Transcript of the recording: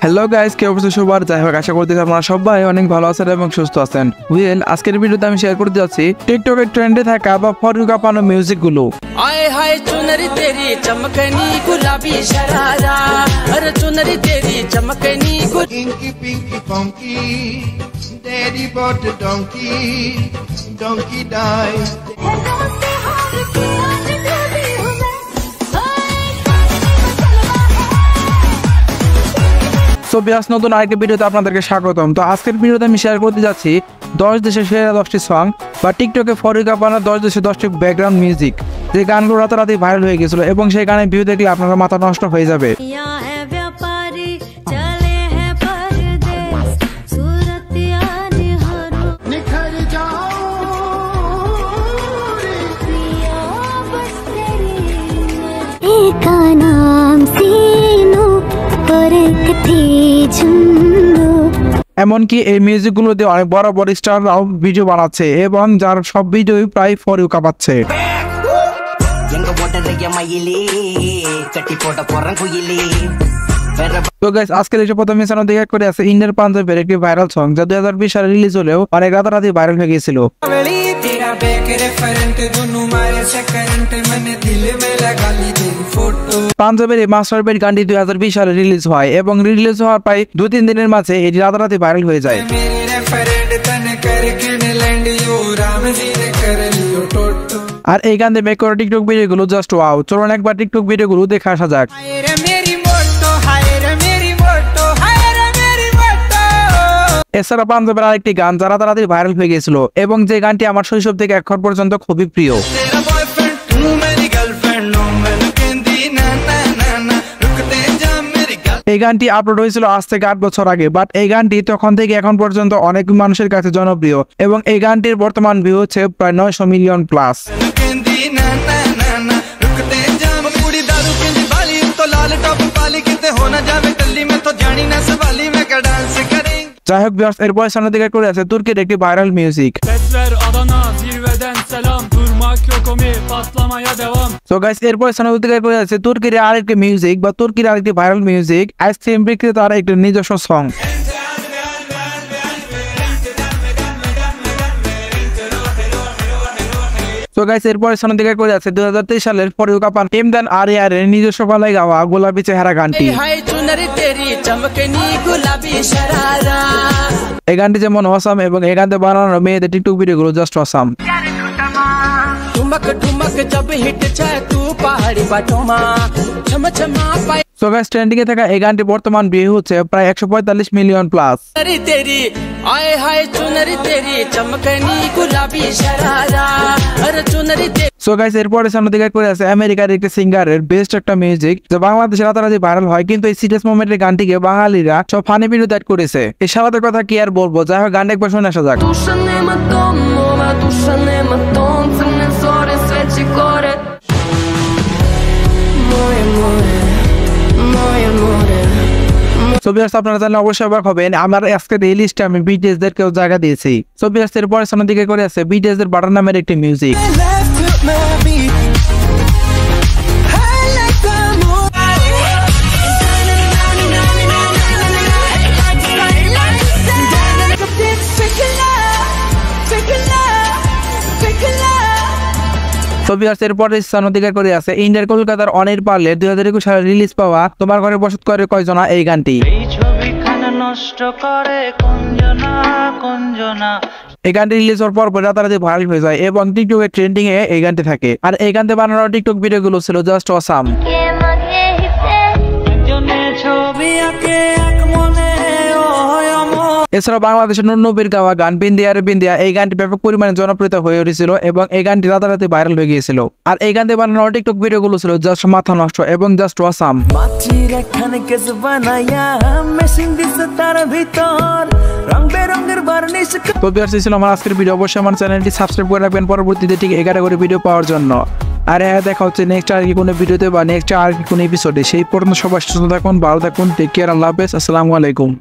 Hello guys, কি অবস্থা সবার? যাই হোক, আশা করতেছি আপনারা সবাই অনেক ভালো আছেন এবং সুস্থ আছেন। আজকের ভিডিওতে আমি শেয়ার করতে যাচ্ছি টিকটকের ট্রেন্ডে থাকা বা ফর ইউ কাঁপানো মিউজিক গুলো। आए हाय चुनरी तेरी चमकनी गुलाबी शरारा, हर चुनरी तेरी चमकनी Pinky pinky funky, daddy bought a donkey, donkey died. So বিয়াস, নতুন আরেকটি ভিডিওতে আপনাদেরকে স্বাগতম। তো আজকের ভিডিওতে আমি শেয়ার করতে যাচ্ছি 10 দেশের সেরা 10টি সং বা টিকটকে ফর ইউ কাঁপানো 10 দেশের 10টি ব্যাকগ্রাউন্ড মিউজিক, যে গানগুলো রাতারাতি ভাইরাল হয়ে গেছিল এবং সেই গানের ভিউ দেখলে আপনার মাথা নষ্ট হয়ে যাবে। এমনকি এই মিউজিকগুলো দিয়ে অনেক বড় বড় স্টাররাও ভিডিও বানাচ্ছে এবং যার সব ভিডিওই প্রায় ফর ইউ কাঁপাচ্ছে। তো গাইস, আজকের এই প্রথম মিশনের দিকে করে আছে ইন্ডিয়ার পাঞ্জাবের একটি ভাইরাল সং, যা 2020 সালে রিলিজ হলেও অনেক রাতারাতি ভাইরাল হয়ে গিয়েছিল। পাঞ্জাবের এই মাস্টার বেড গানটি 2020 সালে রিলিজ হয় এবং রিলিজ হওয়ার প্রায় 2-3 দিনের মাঝে এটি রাতারাতি ভাইরাল হয়ে যায়। আর এই গান দিয়ে মেক করা টিকটক ভিডিও গুলো জাস্ট ওয়াও। চলুন একবার টিকটক ভিডিও গুলো দেখে আসা যাক। এছাড়া পাঞ্জাবের আরেকটি গান যারা রাতারাতি ভাইরাল হয়ে গেছিল এবং যে গানটি আমার শৈশব থেকে এখন পর্যন্ত খুবই প্রিয়। এই গানটি আপলোড হয়েছিল আজ থেকে 8 বছর আগে, বাট এই গানটি তখন থেকে এখন পর্যন্ত অনেক মানুষের কাছে জনপ্রিয় এবং এই গানটির বর্তমান ভিউ হচ্ছে প্রায় 900 মিলিয়ন প্লাস। যাই হোক, এরপর সামনে দিকে করে আছে তুর্কির একটি ভাইরাল মিউজিক। সো গাইস, এরপর সামনে দিকে করে আছে তুর্কির আরেকটি মিউজিক বা তুর্কির আরেকটি ভাইরাল মিউজিক, আইসক্রিম বিক্রেতার একটি নিজস্ব সং। তো গাইস, এরপর সামনে দিকে করে আছে 2023 সালের ফর ইউ কাঁপানো ইমদান আরিয়ার নিজস্ব গলায় গাওয়া গোলাপি চেহারা গানটি। এই গানটি যেমন অসাম এবং এই গানতে বানানো মেয়েদের টিকটক ভিডিও গুলো just awesome. So guys, trending এ থাকা এই গানটি বর্তমান ভিউ হচ্ছে প্রায় 145 মিলিয়ন প্লাস। সো গাইস, এরপরে সামনে দিকে করে আছে আমেরিকার একটি সিঙ্গারের বেস্ট একটা মিউজিক, যা বাংলাদেশে রাতারাতি ভাইরাল হয়, কিন্তু এই সিরিয়াস মোমেন্টের গানটিকে বাঙালিরা সব ফানি ভিডিও অ্যাড করেছে। এই সালাদের কথা কি আর বলবো। যাই হোক, গানটা একবার শুনে আসা যাক। আপনারা জানলে অবশ্যই অবাক হবেন, আমার আজকের এই লিস্টে আমি বিটিএস দেরকেও জায়গা দিয়েছি। এর পরে সামনের দিকে করে আছে বিটিএস এর বাটার নামের একটি মিউজিক। এরপরে সামনের করে আছে ইন্ডিয়ার কলকাতার অনির পালের 2021 সালে রিলিজ পাওয়া তোমার ঘরে বসত করে কয়জনা এই গানটি। এই গানটি রিলিজ হওয়ার পর রাতারাতি ভাইরাল হয়ে যায় এবং টিকটকের ট্রেন্ডিং এ এই গানটি থাকে। আর এই গানতে বানানো টিকটক ভিডিও গুলো ছিল জাস্ট অসাম। এছাড়া বাংলাদেশের নূর গাওয়া গান বিন্দিয়া রে বিন্দিয়া, এই গানটি ব্যাপক পরিমাণে জনপ্রিয়তা হয়ে উঠেছিল এবং এই গানটি রাতারাতি ভাইরাল হয়ে গিয়েছিল। আর এই গানতে বানানো টিকটক ভিডিও গুলো ছিল জাস্ট মাথা নষ্ট এবং জাস্ট অসাম। তো ভিউয়ার্স, ছিল আমার আজকের ভিডিও। অবশ্যই আমার চ্যানেলটি সাবস্ক্রাইব করে রাখবেন পরবর্তীতে ঠিক এই ক্যাটাগরি ভিডিও পাওয়ার জন্য। আর হ্যাঁ, দেখা হচ্ছে নেক্সট আর কি কোনো ভিডিওতে বা নেক্সট আর কি কোনো এপিসোডে। সেই পর্যন্ত সবাই সুস্থ থাকুন, ভালো থাকুন, টেক কেয়ার, আল্লাহ হাফেজ, আসসালামু আলাইকুম।